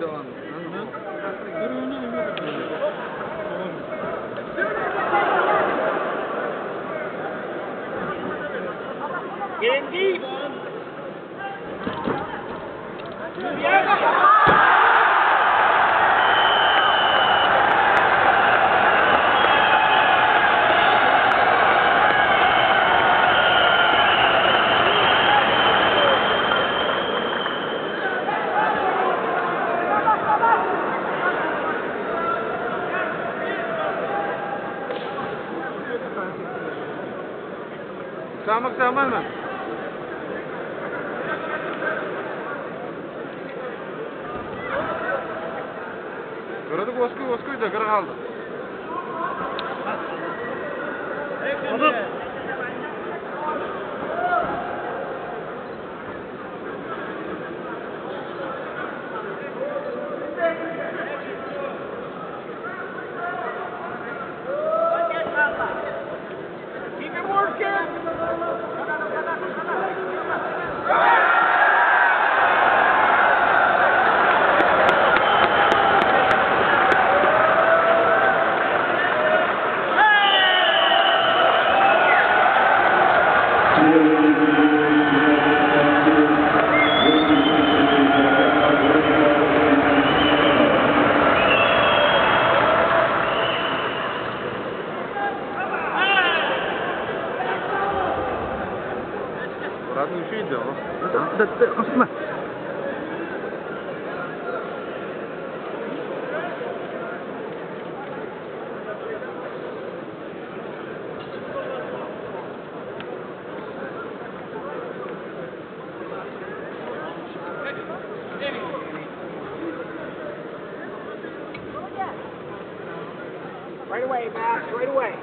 devam. Get deep. Sama man. Gördük Oskoy da kırık aldı. Hadi. Keep it working. Murat'ın üçüydü o. Osman. Right away, Max, right away.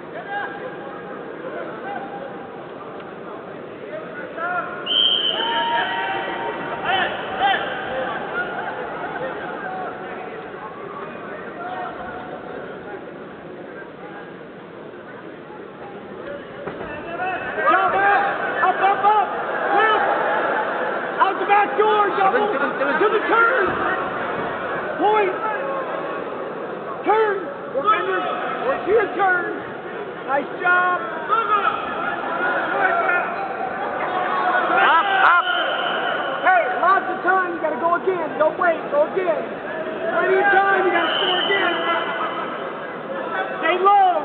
Jump up! Up! Left! Out the back door, double! To the turn! Point! Turn! Work to your turn! Nice job! Up! Hey, lots of time, you gotta go again. Don't wait, go again. Plenty of time, you gotta score again. Stay low!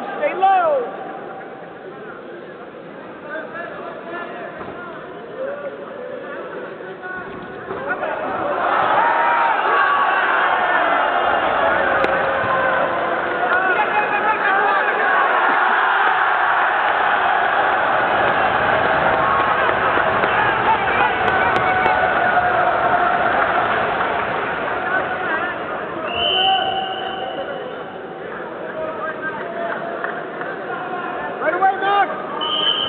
Right away, Max!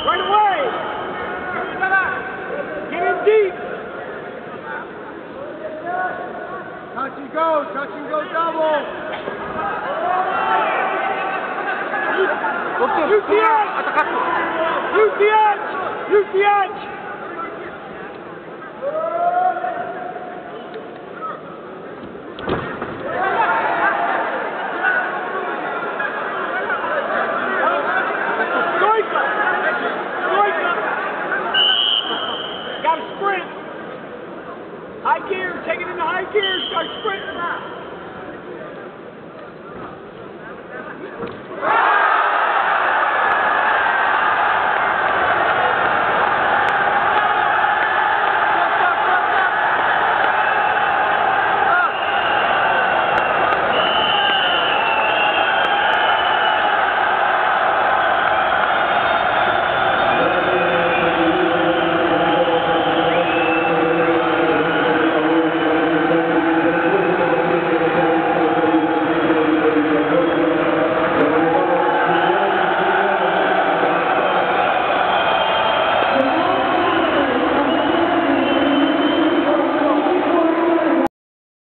Right away! Get in deep! Touch and go double! Use the edge! Use the edge! Got to sprint. High gear, take it into high gear, start sprinting.